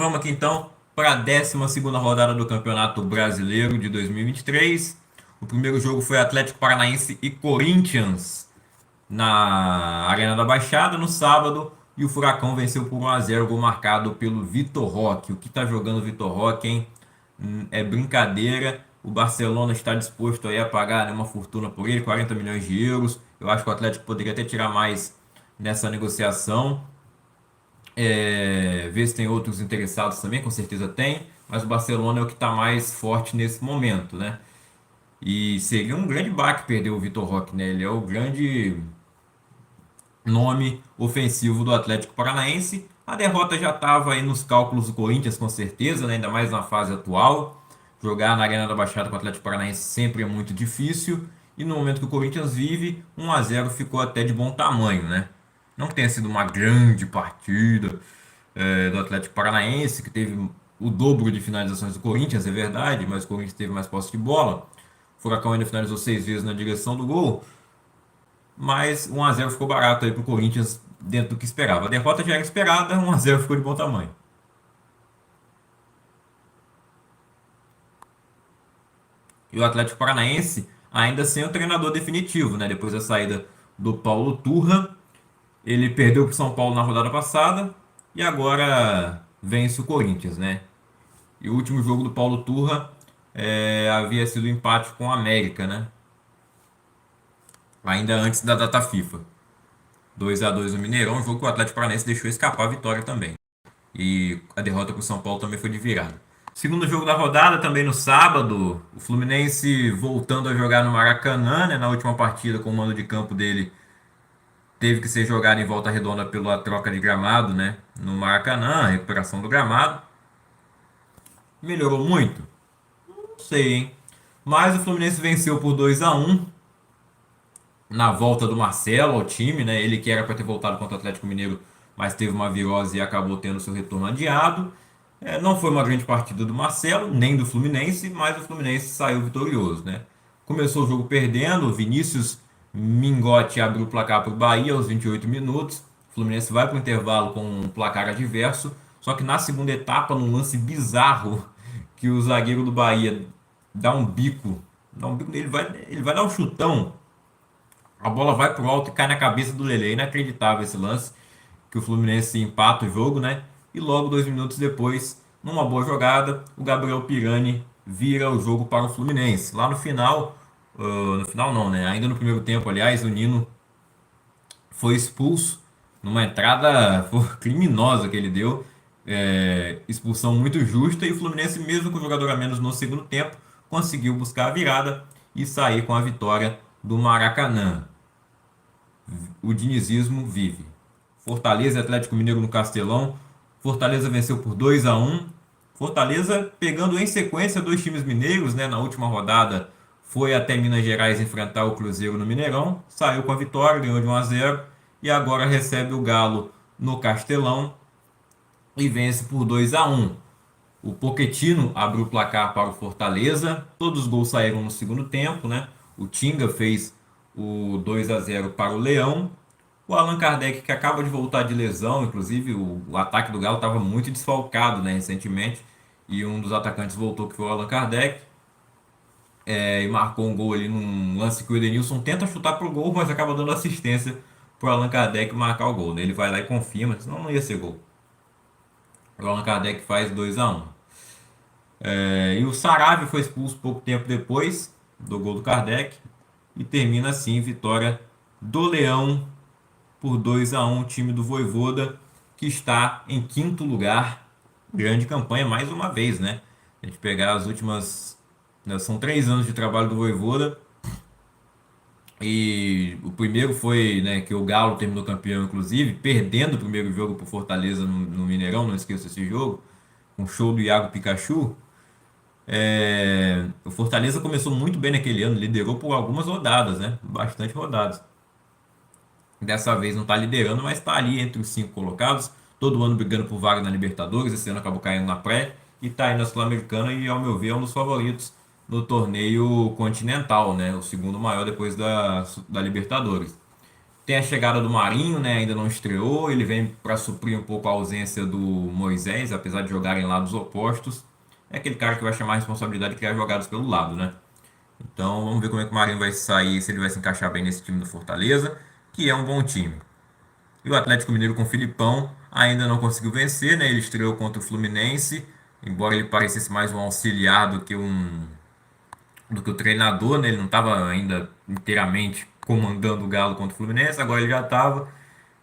vamos aqui então para a 12ª rodada do Campeonato Brasileiro de 2023. O primeiro jogo foi Atlético Paranaense e Corinthians na Arena da Baixada no sábado. E o Furacão venceu por 1-0, gol marcado pelo Vitor Roque. O que está jogando o Vitor Roque, hein? É brincadeira. O Barcelona está disposto aí a pagar, né, uma fortuna por ele, 40 milhões de euros. Eu acho que o Atlético poderia até tirar mais nessa negociação. Ver se tem outros interessados também, com certeza tem, mas o Barcelona é o que está mais forte nesse momento, né? E seria um grande baque perder o Vitor Roque, né? Ele é o grande nome ofensivo do Atlético Paranaense. A derrota já estava aí nos cálculos do Corinthians, com certeza, né? Ainda mais na fase atual. Jogar na Arena da Baixada com o Atlético Paranaense sempre é muito difícil. E no momento que o Corinthians vive, 1-0 ficou até de bom tamanho, né? Não que tenha sido uma grande partida do Atlético Paranaense, que teve o dobro de finalizações do Corinthians, é verdade, mas o Corinthians teve mais posse de bola. O Furacão ainda finalizou 6 vezes na direção do gol, mas 1-0 ficou barato aí pro Corinthians dentro do que esperava. A derrota já era esperada, 1-0 ficou de bom tamanho. E o Atlético Paranaense ainda sem o treinador definitivo, né? Depois da saída do Paulo Turra, ele perdeu para o São Paulo na rodada passada e agora vence o Corinthians, né? E o último jogo do Paulo Turra havia sido um empate com o América, né? Ainda antes da data FIFA. 2-2 no Mineirão, um jogo que o Atlético Paranaense deixou escapar a vitória também. E a derrota para o São Paulo também foi de virada. Segundo jogo da rodada, também no sábado, o Fluminense voltando a jogar no Maracanã, né? Na última partida com o mando de campo dele teve que ser jogado em volta redonda pela troca de gramado, né? No Maracanã, a recuperação do gramado. Melhorou muito? Não sei, hein? Mas o Fluminense venceu por 2-1 na volta do Marcelo ao time, né? Ele que era para ter voltado contra o Atlético Mineiro, mas teve uma virose e acabou tendo seu retorno adiado. Não foi uma grande partida do Marcelo, nem do Fluminense, mas o Fluminense saiu vitorioso, né? Começou o jogo perdendo, o Vinícius Mingotti abriu o placar para o Bahia aos 28 minutos. O Fluminense vai para o intervalo com um placar adverso, só que na segunda etapa, num lance bizarro, que o zagueiro do Bahia dá um bico nele, ele vai dar um chutão, a bola vai pro alto e cai na cabeça do Lele. Inacreditável esse lance, que o Fluminense empata o jogo, né? E logo 2 minutos depois, numa boa jogada, o Gabriel Pirani vira o jogo para o Fluminense. Lá no final, no final não, né? Ainda no primeiro tempo, aliás, o Nino foi expulso numa entrada criminosa que ele deu. Expulsão muito justa, e o Fluminense, mesmo com o jogador a menos no segundo tempo, conseguiu buscar a virada e sair com a vitória do Maracanã. O dinizismo vive. Fortaleza e Atlético Mineiro no Castelão. Fortaleza venceu por 2-1. Fortaleza pegando em sequência dois times mineiros, né? Na última rodada foi até Minas Gerais enfrentar o Cruzeiro no Mineirão, saiu com a vitória, ganhou de 1-0 e agora recebe o Galo no Castelão e vence por 2-1. O Pochettino abriu o placar para o Fortaleza. Todos os gols saíram no segundo tempo, né? O Tinga fez o 2-0 para o Leão. O Allan Kardec, que acaba de voltar de lesão, inclusive o ataque do Galo estava muito desfalcado, né, recentemente, e um dos atacantes voltou, que foi o Allan Kardec, e marcou um gol ali num lance que o Edenilson tenta chutar pro gol, mas acaba dando assistência pro Allan Kardec marcar o gol, né? Ele vai lá e confirma, senão não ia ser gol. O Allan Kardec faz 2-1. E o Saravia foi expulso pouco tempo depois do gol do Kardec, e termina assim, vitória do Leão por 2-1, o time do Vojvoda, que está em quinto lugar. Grande campanha mais uma vez, né? A gente pegar as últimas, né, são 3 anos de trabalho do Vojvoda, e o primeiro foi, né, que o Galo terminou campeão, inclusive, perdendo o primeiro jogo para o Fortaleza no Mineirão, não esqueça esse jogo, um show do Iago Pikachu. O Fortaleza começou muito bem naquele ano, liderou por algumas rodadas, né? Bastante rodadas. Dessa vez não está liderando, mas está ali entre os 5 colocados. Todo ano brigando por vaga na Libertadores. Esse ano acabou caindo na pré. E está aí na Sul-Americana e, ao meu ver, é um dos favoritos no torneio continental, né? O segundo maior depois da Libertadores. Tem a chegada do Marinho, né? Ainda não estreou. Ele vem para suprir um pouco a ausência do Moisés, apesar de jogarem lados opostos. É aquele cara que vai chamar a responsabilidade de criar jogadas pelo lado, né? Então vamos ver como é que o Marinho vai sair, se ele vai se encaixar bem nesse time do Fortaleza, que é um bom time. E o Atlético Mineiro com o Filipão ainda não conseguiu vencer, né? Ele estreou contra o Fluminense, embora ele parecesse mais um auxiliar do que o treinador, né? Ele não estava ainda inteiramente comandando o Galo contra o Fluminense, agora ele já estava.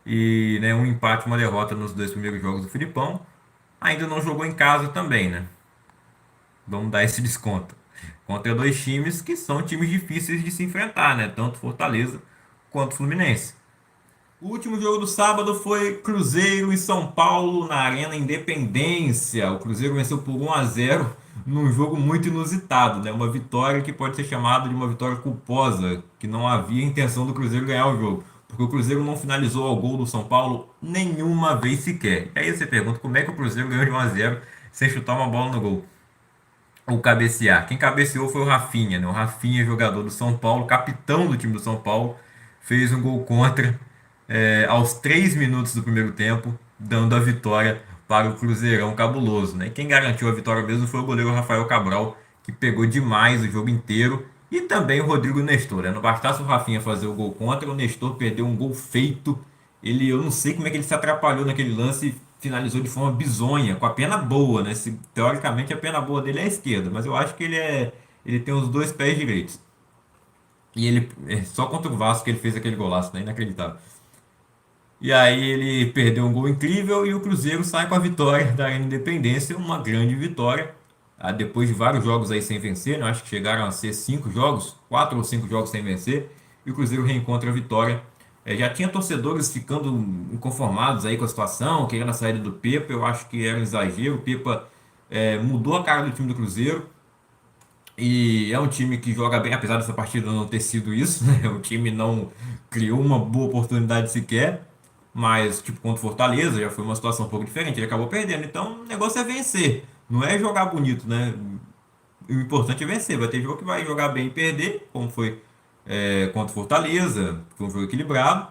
E né, um empate, uma derrota nos dois primeiros jogos do Filipão. Ainda não jogou em casa também, né? Vamos dar esse desconto. Contra dois times que são times difíceis de se enfrentar, né? Tanto Fortaleza quanto Fluminense. O último jogo do sábado foi Cruzeiro e São Paulo na Arena Independência. O Cruzeiro venceu por 1-0 num jogo muito inusitado, né? Uma vitória que pode ser chamada de uma vitória culposa, que não havia intenção do Cruzeiro ganhar o jogo, porque o Cruzeiro não finalizou ao gol do São Paulo nenhuma vez sequer. E aí você pergunta como é que o Cruzeiro ganhou de 1-0 sem chutar uma bola no gol ou cabecear. Quem cabeceou foi o Rafinha, né? O Rafinha, jogador do São Paulo, capitão do time do São Paulo, fez um gol contra aos 3 minutos do primeiro tempo, dando a vitória para o Cruzeirão cabuloso, né? Quem garantiu a vitória mesmo foi o goleiro Rafael Cabral, que pegou demais o jogo inteiro, e também o Rodrigo Nestor, né? Não bastasse o Rafinha fazer o gol contra, o Nestor perdeu um gol feito. Eu não sei como é que ele se atrapalhou naquele lance e finalizou de forma bizonha, com a pena boa, né? Teoricamente a pena boa dele é a esquerda, mas eu acho que ele tem os dois pés direitos. E ele só contra o Vasco que ele fez aquele golaço, né? Inacreditável. E aí ele perdeu um gol incrível e o Cruzeiro sai com a vitória da Arena Independência, uma grande vitória. Depois de vários jogos aí sem vencer, né? Acho que chegaram a ser 5 jogos, 4 ou 5 jogos sem vencer, e o Cruzeiro reencontra a vitória. Já tinha torcedores ficando inconformados aí com a situação, querendo a saída do Pepa. Eu acho que era um exagero. O Pepa mudou a cara do time do Cruzeiro. E é um time que joga bem, apesar dessa partida não ter sido isso, né? O time não criou uma boa oportunidade sequer, mas, tipo, contra o Fortaleza já foi uma situação um pouco diferente, ele acabou perdendo. Então, o negócio é vencer, não é jogar bonito, né? O importante é vencer. Vai ter jogo que vai jogar bem e perder, como foi contra o Fortaleza, que foi um jogo equilibrado,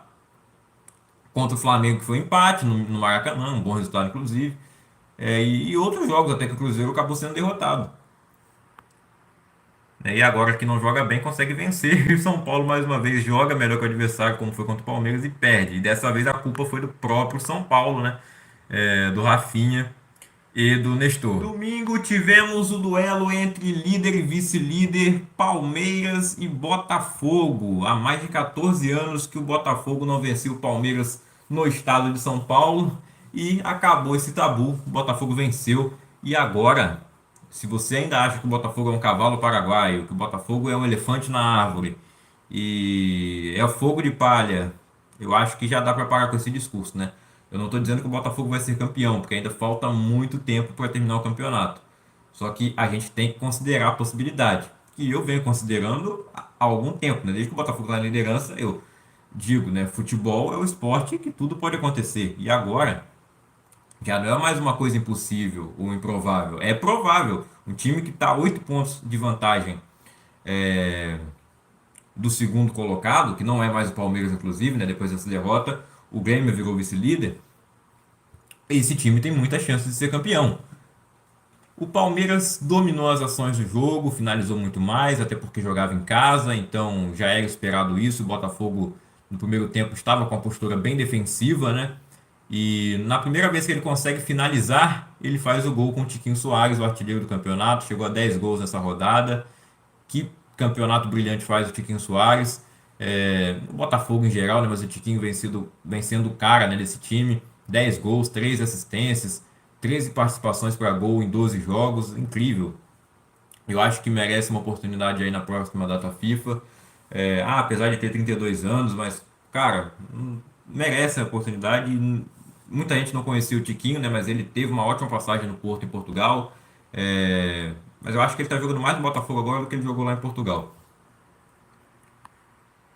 contra o Flamengo, que foi um empate no Maracanã, um bom resultado, inclusive. E outros jogos até que o Cruzeiro acabou sendo derrotado, né? E agora que não joga bem, consegue vencer. E o São Paulo, mais uma vez, joga melhor que o adversário, como foi contra o Palmeiras, e perde. E dessa vez a culpa foi do próprio São Paulo, né? Do Rafinha e do Nestor. Domingo tivemos o duelo entre líder e vice-líder, Palmeiras e Botafogo. Há mais de 14 anos que o Botafogo não vencia o Palmeiras no estado de São Paulo e acabou esse tabu. O Botafogo venceu e agora, se você ainda acha que o Botafogo é um cavalo paraguaio, que o Botafogo é um elefante na árvore e é fogo de palha, eu acho que já dá para parar com esse discurso, né? Eu não estou dizendo que o Botafogo vai ser campeão, porque ainda falta muito tempo para terminar o campeonato. Só que a gente tem que considerar a possibilidade, que eu venho considerando há algum tempo, né? Desde que o Botafogo está na liderança, eu digo, né? Futebol é o esporte que tudo pode acontecer. E agora, já não é mais uma coisa impossível ou improvável. É provável. Um time que está a 8 pontos de vantagem do segundo colocado, que não é mais o Palmeiras, inclusive, né? Depois dessa derrota, o Grêmio virou vice-líder. Esse time tem muita chance de ser campeão. O Palmeiras dominou as ações do jogo, finalizou muito mais, até porque jogava em casa, então já era esperado isso. O Botafogo, no primeiro tempo, estava com a postura bem defensiva, né? E na primeira vez que ele consegue finalizar, ele faz o gol com o Tiquinho Soares, o artilheiro do campeonato. Chegou a 10 gols nessa rodada. Que campeonato brilhante faz o Tiquinho Soares. O Botafogo em geral, né? Mas o Tiquinho vencendo o cara, né, desse time. 10 gols, 3 assistências, 13 participações para gol em 12 jogos. Incrível. Eu acho que merece uma oportunidade aí na próxima data FIFA. Apesar de ter 32 anos, mas, cara, merece a oportunidade. Muita gente não conhecia o Tiquinho, né? Mas ele teve uma ótima passagem no Porto, em Portugal. Mas eu acho que ele está jogando mais no Botafogo agora do que ele jogou lá em Portugal.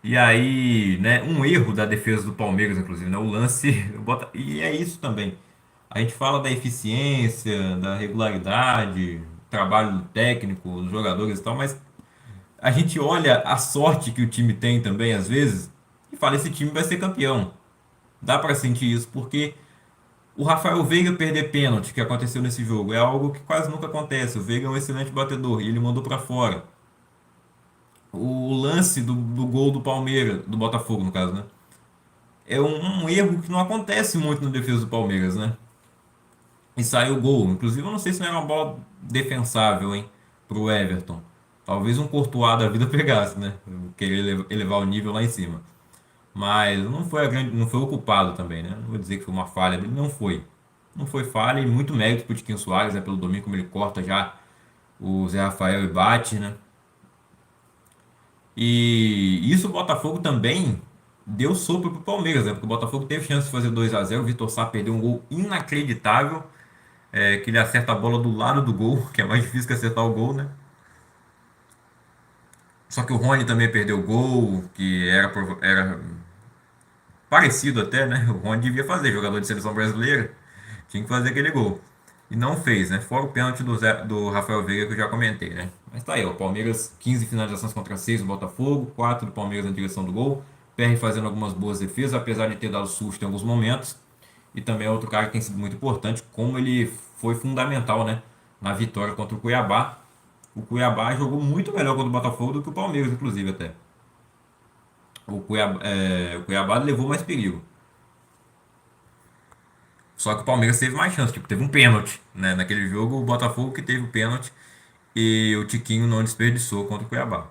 E aí, né, um erro da defesa do Palmeiras, inclusive, né, o lance, e é isso também. A gente fala da eficiência, da regularidade, trabalho técnico, dos jogadores e tal, mas a gente olha a sorte que o time tem também, às vezes, e fala, esse time vai ser campeão. Dá pra sentir isso, porque o Rafael Veiga perder pênalti, que aconteceu nesse jogo, é algo que quase nunca acontece. O Veiga é um excelente batedor e ele mandou pra fora. O lance do gol do Palmeiras, do Botafogo no caso, né? É um erro que não acontece muito na defesa do Palmeiras, né? E saiu o gol. Inclusive, eu não sei se não era uma bola defensável, hein? Pro Everton. Talvez um Courtois da vida pegasse, né? Querer elevar o nível lá em cima. Mas não foi não foi o culpado também, né? Não vou dizer que foi uma falha dele, não foi. Não foi falha e muito mérito pro Tiquinho Soares, né? Pelo domínio, como ele corta já o Zé Rafael e bate, né? E isso o Botafogo também deu sopa pro Palmeiras, né? Porque o Botafogo teve chance de fazer 2-0. O Vitor Sá perdeu um gol inacreditável, que ele acerta a bola do lado do gol, que é mais difícil que acertar o gol, né? Só que o Rony também perdeu o gol, que era parecido até, né? O Rony devia fazer, jogador de seleção brasileira, tinha que fazer aquele gol. E não fez, né? Fora o pênalti do Rafael Veiga que eu já comentei, né? Mas tá aí, ó, o Palmeiras 15 finalizações contra 6 do Botafogo, 4 do Palmeiras na direção do gol. PR fazendo algumas boas defesas, apesar de ter dado susto em alguns momentos. E também é outro cara que tem sido muito importante, como ele foi fundamental, né? Na vitória contra o Cuiabá. O Cuiabá jogou muito melhor contra o Botafogo do que o Palmeiras, inclusive, até. O Cuiabá levou mais perigo. Só que o Palmeiras teve mais chance, tipo, teve um pênalti, né? Naquele jogo, o Botafogo que teve o pênalti e o Tiquinho não desperdiçou contra o Cuiabá.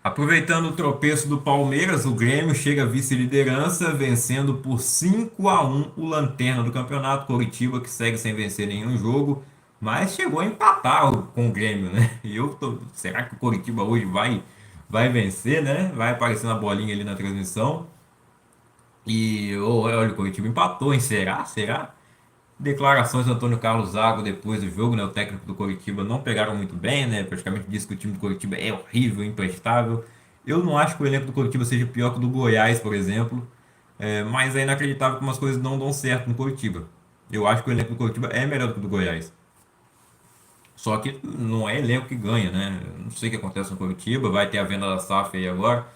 Aproveitando o tropeço do Palmeiras, o Grêmio chega à vice-liderança, vencendo por 5-1 o lanterna do campeonato, Coritiba, que segue sem vencer nenhum jogo, mas chegou a empatar com o Grêmio, né? Será que o Coritiba hoje vai vencer, né? Vai aparecer na bolinha ali na transmissão. E olha, o Coritiba empatou, hein? Será? Será? Declarações do Antônio Carlos Zago depois do jogo, né? O técnico do Coritiba não pegaram muito bem, né? Praticamente disse que o time do Coritiba é horrível, imprestável. Eu não acho que o elenco do Coritiba seja pior que o do Goiás, por exemplo. Mas é inacreditável como as coisas não dão certo no Coritiba. Eu acho que o elenco do Coritiba é melhor do que o do Goiás. Só que não é elenco que ganha, né? Eu não sei o que acontece no Coritiba. Vai ter a venda da SAF aí agora.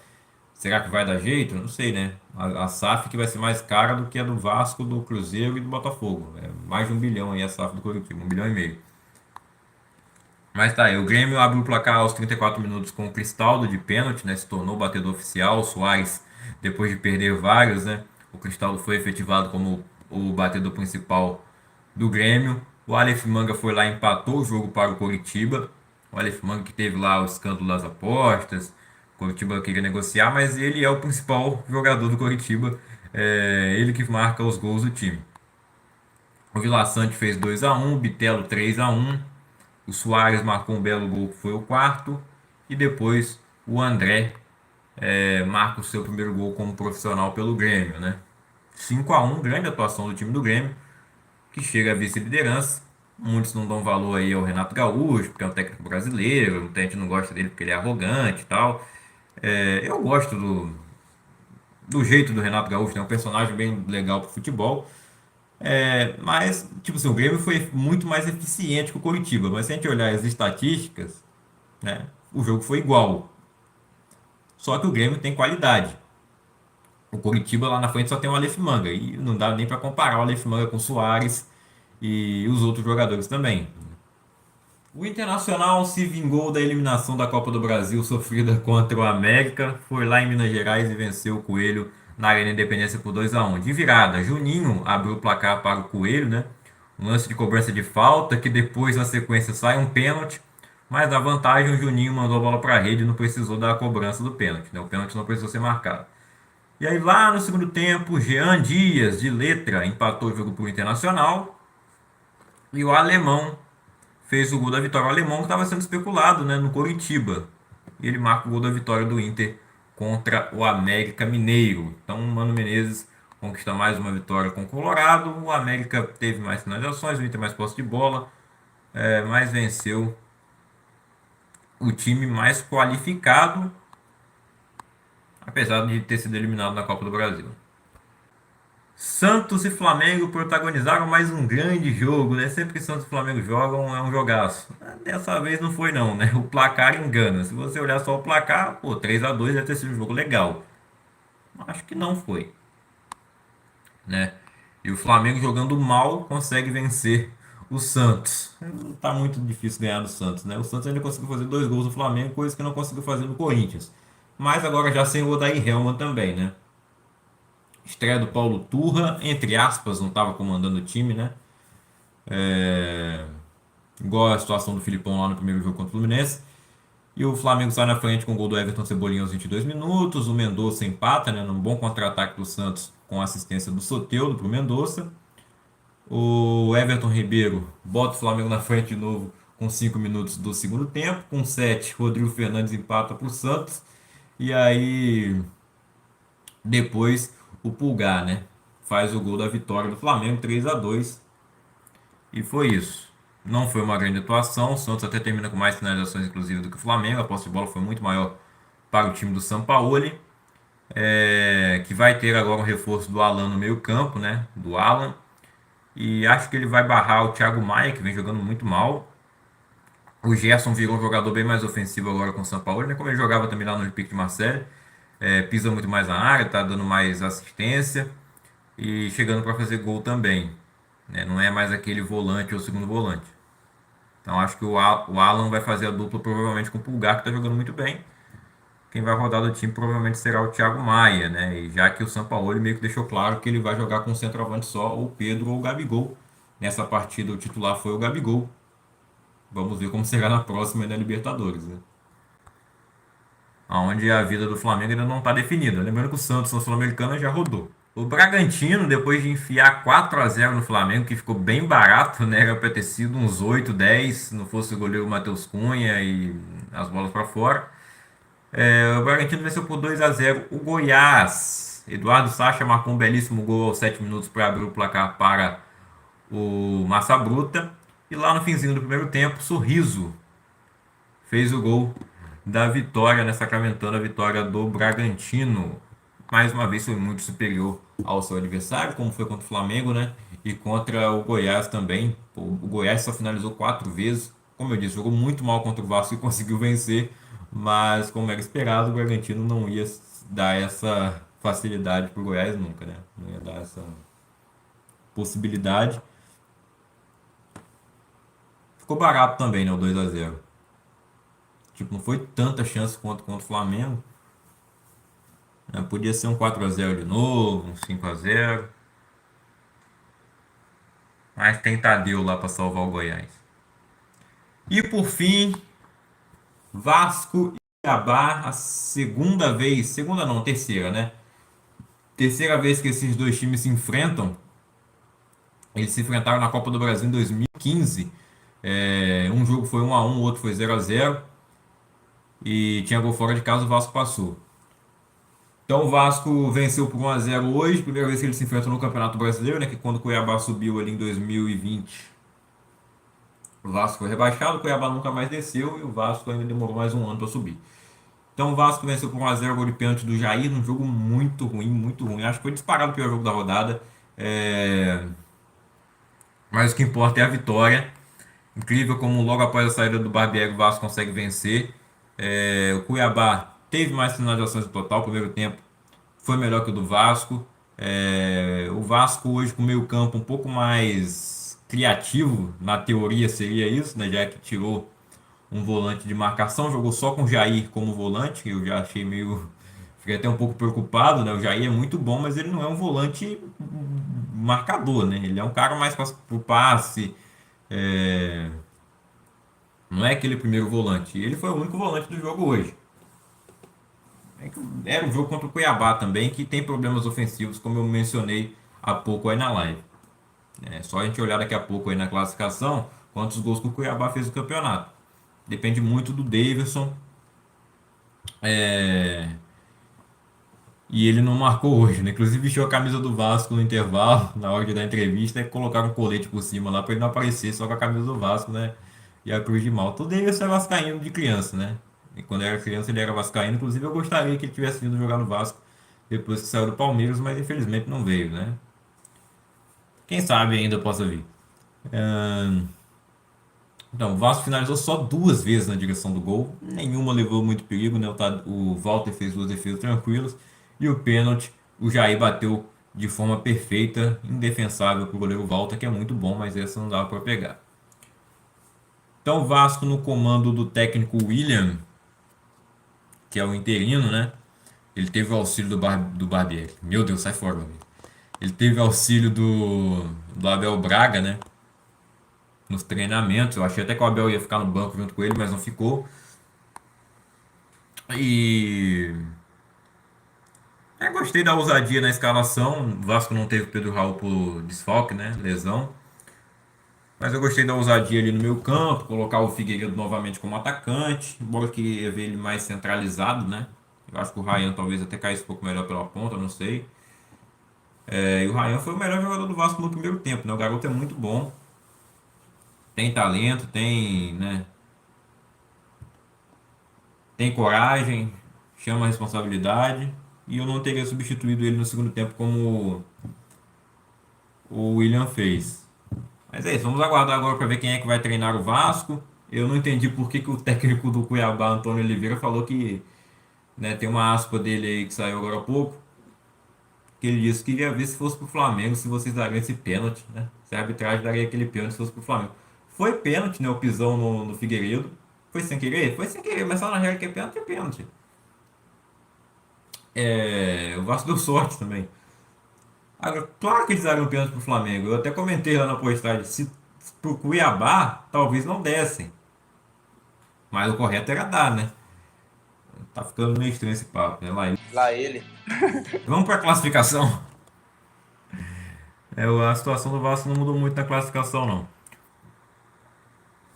Será que vai dar jeito? Eu não sei, né? A SAF que vai ser mais cara do que a do Vasco, do Cruzeiro e do Botafogo. É mais de 1 bilhão aí a SAF do Coritiba, 1,5 bilhão. Mas tá aí, o Grêmio abre o placar aos 34 minutos com o Cristaldo de pênalti, né? Se tornou o batedor oficial. O Soares, depois de perder vários, né? O Cristaldo foi efetivado como o batedor principal do Grêmio. O Aleph Manga foi lá e empatou o jogo para o Coritiba. O Aleph Manga que teve lá o escândalo das apostas. O Coritiba queria negociar, mas ele é o principal jogador do Coritiba. É ele que marca os gols do time. O Vila Sante fez 2-1, o Bitelo 3-1. O Soares marcou um belo gol que foi o quarto. E depois o André marca o seu primeiro gol como profissional pelo Grêmio, né? 5-1, grande atuação do time do Grêmio, que chega à vice-liderança. Muitos não dão valor aí ao Renato Gaúcho, porque é um técnico brasileiro, muita gente não gosta dele porque ele é arrogante e tal. Eu gosto do jeito do Renato Gaúcho, é um personagem bem legal pro futebol. Mas, tipo assim, o Grêmio foi muito mais eficiente que o Coritiba. Mas se a gente olhar as estatísticas, né, o jogo foi igual. Só que o Grêmio tem qualidade. O Coritiba lá na frente só tem o Aleph Manga. E não dá nem para comparar o Aleph Manga com o Soares e os outros jogadores também. O Internacional se vingou da eliminação da Copa do Brasil sofrida contra o América. Foi lá em Minas Gerais e venceu o Coelho na Arena Independência por 2-1. De virada, Juninho abriu o placar para o Coelho, né? Um lance de cobrança de falta, que depois na sequência sai um pênalti. Mas na vantagem, o Juninho mandou a bola para a rede e não precisou da cobrança do pênalti, né? O pênalti não precisou ser marcado. E aí lá no segundo tempo, Jean Dias, de letra, empatou o jogo para o Internacional. E o Alemão fez o gol da vitória. O Alemão que estava sendo especulado, né, no Coritiba. E ele marca o gol da vitória do Inter contra o América Mineiro. Então, o Mano Menezes conquista mais uma vitória com o Colorado. O América teve mais finalizações, o Inter mais posse de bola, mas venceu o time mais qualificado, apesar de ter sido eliminado na Copa do Brasil. Santos e Flamengo protagonizaram mais um grande jogo, né? Sempre que Santos e Flamengo jogam é um jogaço. Dessa vez não foi não, né? O placar engana. Se você olhar só o placar, pô, 3-2 deve ter sido um jogo legal. Acho que não foi, né? E o Flamengo jogando mal consegue vencer o Santos. Não tá muito difícil ganhar do Santos, né? O Santos ainda conseguiu fazer 2 gols no Flamengo, coisa que não conseguiu fazer no Corinthians. Mas agora já sem o Odair Helman também, né? Estreia do Paulo Turra, entre aspas, não estava comandando o time, né? É... Igual a situação do Filipão lá no primeiro jogo contra o Fluminense. E o Flamengo sai na frente com o gol do Everton Cebolinha aos 22 minutos. O Mendonça empata, né? Num bom contra-ataque do Santos com assistência do Soteldo para o Mendonça. O Everton Ribeiro bota o Flamengo na frente de novo com 5 minutos do segundo tempo. Com 7, Rodrigo Fernandes empata para o Santos. E aí, depois, o Pulgar, né? Faz o gol da vitória do Flamengo, 3-2. E foi isso. Não foi uma grande atuação. O Santos até termina com mais finalizações, inclusive, do que o Flamengo. A posse de bola foi muito maior para o time do Sampaoli. Que vai ter agora um reforço do Alan no meio-campo, né? Do Alan. E acho que ele vai barrar o Thiago Maia, que vem jogando muito mal. O Gerson virou um jogador bem mais ofensivo agora com o São Paulo, né? Como ele jogava também lá no Olympique de Marseille. Pisa muito mais na área, tá dando mais assistência e chegando para fazer gol também, né? Não é mais aquele volante ou segundo volante. Então acho que o Alan vai fazer a dupla provavelmente com o Pulgar, que está jogando muito bem. Quem vai rodar do time provavelmente será o Thiago Maia, né? E já que o Sampaoli meio que deixou claro que ele vai jogar com um centroavante só, ou o Pedro ou o Gabigol. Nessa partida o titular foi o Gabigol. Vamos ver como será na próxima na Libertadores, né? Onde a vida do Flamengo ainda não está definida. Lembrando que o Santos na Sul-Americana já rodou. O Bragantino, depois de enfiar 4-0 no Flamengo, que ficou bem barato, né? Era para ter sido uns 8, 10, se não fosse o goleiro Matheus Cunha e as bolas para fora. O Bragantino venceu por 2-0 o Goiás. Eduardo Sacha marcou um belíssimo gol aos 7 minutos para abrir o placar para o Massa Bruta. E lá no finzinho do primeiro tempo, Sorriso fez o gol da vitória, né, sacramentando a vitória do Bragantino. Mais uma vez foi muito superior ao seu adversário, como foi contra o Flamengo, né? E contra o Goiás também. O Goiás só finalizou 4 vezes. Como eu disse, jogou muito mal contra o Vasco e conseguiu vencer. Mas, como era esperado, o Bragantino não ia dar essa facilidade para o Goiás nunca, né? Não ia dar essa possibilidade. Ficou barato também, né? O 2-0. Tipo, não foi tanta chance quanto contra o Flamengo. Podia ser um 4-0 de novo, um 5-0. Mas tem Tadeu lá para salvar o Goiás. E por fim, Vasco e Cuiabá, a segunda vez, segunda não, terceira, né? Terceira vez que esses dois times se enfrentam. Eles se enfrentaram na Copa do Brasil em 2015. Um jogo foi 1-1, o outro foi 0-0. E tinha gol fora de casa, o Vasco passou. Então o Vasco venceu por 1-0 hoje, primeira vez que eles se enfrentam no Campeonato Brasileiro, né? Que quando o Cuiabá subiu ali em 2020, o Vasco foi rebaixado, o Cuiabá nunca mais desceu e o Vasco ainda demorou mais um ano para subir. Então o Vasco venceu por 1-0, gol de pênalti do Jair, num jogo muito ruim, muito ruim. Acho que foi disparado o pior jogo da rodada. Mas o que importa é a vitória. Incrível como logo após a saída do Barbieri o Vasco consegue vencer. O Cuiabá teve mais finalizações no total, primeiro tempo foi melhor que o do Vasco. O Vasco hoje com o meio campo um pouco mais criativo, na teoria seria isso, né? Já que tirou um volante de marcação, jogou só com o Jair como volante, que eu já achei meio. Fiquei até um pouco preocupado, né? O Jair é muito bom, mas ele não é um volante marcador, né? Ele é um cara mais para o passe. é, Não é aquele primeiro volante. Ele foi o único volante do jogo hoje. Era um jogo contra o Cuiabá também, que tem problemas ofensivos, como eu mencionei há pouco aí na live. É só a gente olhar daqui a pouco aí na classificação quantos gols que o Cuiabá fez no campeonato. Depende muito do Davidson. é, E ele não marcou hoje, né? Inclusive vestiu a camisa do Vasco no intervalo, na hora de dar entrevista, e colocaram um colete por cima lá para ele não aparecer só com a camisa do Vasco, né? E a Cruz de Malta. O Davidson é vascaíno de criança, né? E quando era criança ele era vascaíno. Inclusive eu gostaria que ele tivesse vindo jogar no Vasco depois que saiu do Palmeiras, mas infelizmente não veio, né? Quem sabe ainda possa vir. Então, o Vasco finalizou só 2 vezes na direção do gol. Nenhuma levou muito perigo, né? O Walter fez 2 defesas tranquilas. E o pênalti, o Jair bateu de forma perfeita, indefensável para o goleiro Walter, que é muito bom, mas essa não dava para pegar. Então o Vasco no comando do técnico William, que é o interino, né? Ele teve o auxílio do Barbieri. Meu Deus, sai fora, Barbieri. Ele teve auxílio do Abel Braga, né? Nos treinamentos. Eu achei até que o Abel ia ficar no banco junto com ele, mas não ficou. E gostei da ousadia na escalação. O Vasco não teve o Pedro Raul por desfalque, né? Lesão. Mas eu gostei da ousadia ali no meio campo, colocar o Figueiredo novamente como atacante, embora eu queria ver ele mais centralizado, né? Eu acho que o Ryan talvez até caísse um pouco melhor pela ponta, não sei. E o Ryan foi o melhor jogador do Vasco no primeiro tempo, né? O garoto é muito bom, tem talento, tem, né? Tem coragem, chama a responsabilidade. E eu não teria substituído ele no segundo tempo como o William fez. Mas é isso, vamos aguardar agora para ver quem é que vai treinar o Vasco. Eu não entendi por que o técnico do Cuiabá, Antônio Oliveira, falou que, né, tem uma aspa dele aí que saiu agora há pouco, que ele disse que queria ver se fosse pro Flamengo, se vocês dariam esse pênalti, né? Se a arbitragem daria aquele pênalti se fosse pro Flamengo. Foi pênalti, né? O pisão no Figueiredo. Foi sem querer? Foi sem querer, mas só na regra que é pênalti, é pênalti. O Vasco deu sorte também. Agora, claro que eles dariam pênalti pro Flamengo. Eu até comentei lá na postagem, se pro Cuiabá, talvez não dessem. Mas o correto era dar, né? Tá ficando meio estranho esse papo, né? Lá ele. Vamos pra classificação. A situação do Vasco não mudou muito na classificação, não.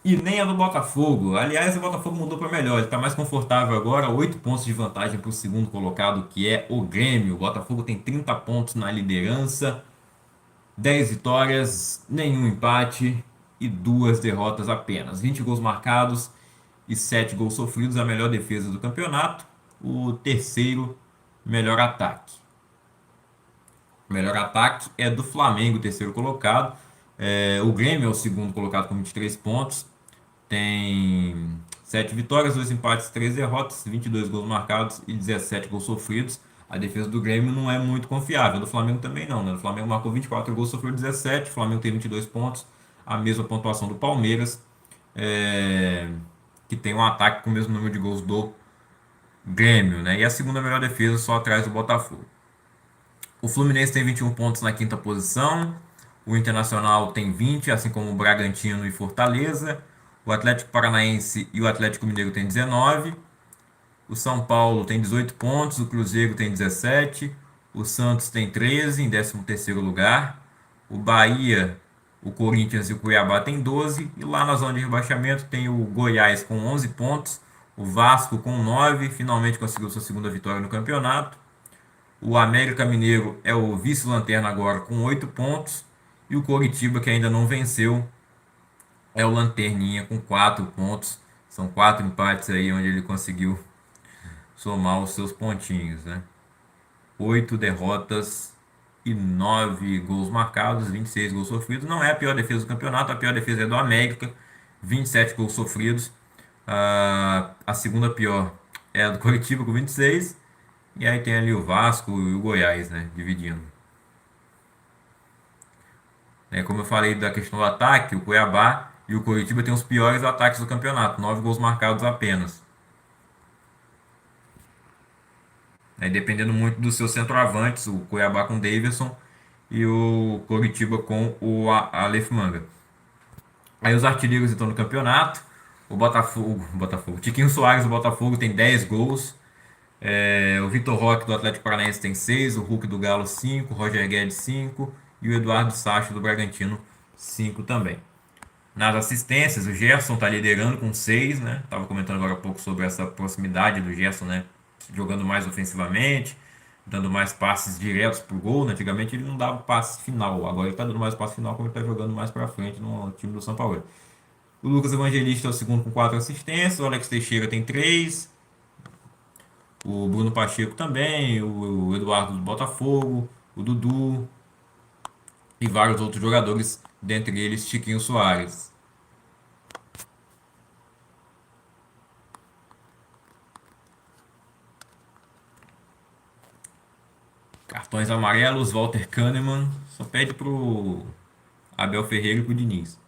E nem a do Botafogo. Aliás, o Botafogo mudou para melhor. Ele está mais confortável agora, 8 pontos de vantagem para o segundo colocado, que é o Grêmio. O Botafogo tem 30 pontos na liderança, 10 vitórias, nenhum empate e 2 derrotas apenas. 20 gols marcados e 7 gols sofridos, a melhor defesa do campeonato. O terceiro melhor ataque. O melhor ataque é do Flamengo, terceiro colocado. O Grêmio é o segundo colocado com 23 pontos. Tem 7 vitórias, 2 empates, 3 derrotas, 22 gols marcados e 17 gols sofridos. A defesa do Grêmio não é muito confiável, do Flamengo também não, né? O Flamengo marcou 24 gols, sofreu 17, o Flamengo tem 22 pontos, a mesma pontuação do Palmeiras, é, que tem um ataque com o mesmo número de gols do Grêmio, né? E a segunda melhor defesa só atrás do Botafogo. O Fluminense tem 21 pontos na quinta posição. O Internacional tem 20, assim como o Bragantino e Fortaleza. O Atlético Paranaense e o Atlético Mineiro tem 19. O São Paulo tem 18 pontos. O Cruzeiro tem 17. O Santos tem 13, em 13º lugar. O Bahia, o Corinthians e o Cuiabá tem 12. E lá na zona de rebaixamento tem o Goiás com 11 pontos. O Vasco com 9. Finalmente conseguiu sua segunda vitória no campeonato. O América Mineiro é o vice-lanterna agora com 8 pontos. E o Coritiba, que ainda não venceu, é o lanterninha com 4 pontos. São 4 empates aí onde ele conseguiu somar os seus pontinhos, né? 8 derrotas e 9 gols marcados, 26 gols sofridos. Não é a pior defesa do campeonato, a pior defesa é do América, 27 gols sofridos. A segunda pior é a do Coritiba com 26. E aí tem ali o Vasco e o Goiás, né? Dividindo. Como eu falei da questão do ataque, o Cuiabá e o Coritiba têm os piores ataques do campeonato, 9 gols marcados apenas. Dependendo muito dos seus centroavantes, o Cuiabá com o Davidson e o Coritiba com o Aleph Manga. Aí os artilheiros estão no campeonato. O Tiquinho Soares do Botafogo tem 10 gols. O Vitor Roque do Atlético Paranaense tem 6, o Hulk do Galo 5, o Roger Guedes 5 e o Eduardo Sacha do Bragantino 5 também. Nas assistências, o Gerson está liderando com 6, né? Estava comentando agora há pouco sobre essa proximidade do Gerson, né? Jogando mais ofensivamente, dando mais passes diretos pro gol, né? Antigamente ele não dava passe final, agora ele está dando mais passe final como ele está jogando mais para frente no time do São Paulo. O Lucas Evangelista é o segundo com 4 assistências, o Alex Teixeira tem 3, o Bruno Pacheco também, o Eduardo do Botafogo, o Dudu e vários outros jogadores, dentre eles Chiquinho Soares. Cartões amarelos, Walter Kahneman. Só pede pro Abel Ferreira e pro Diniz.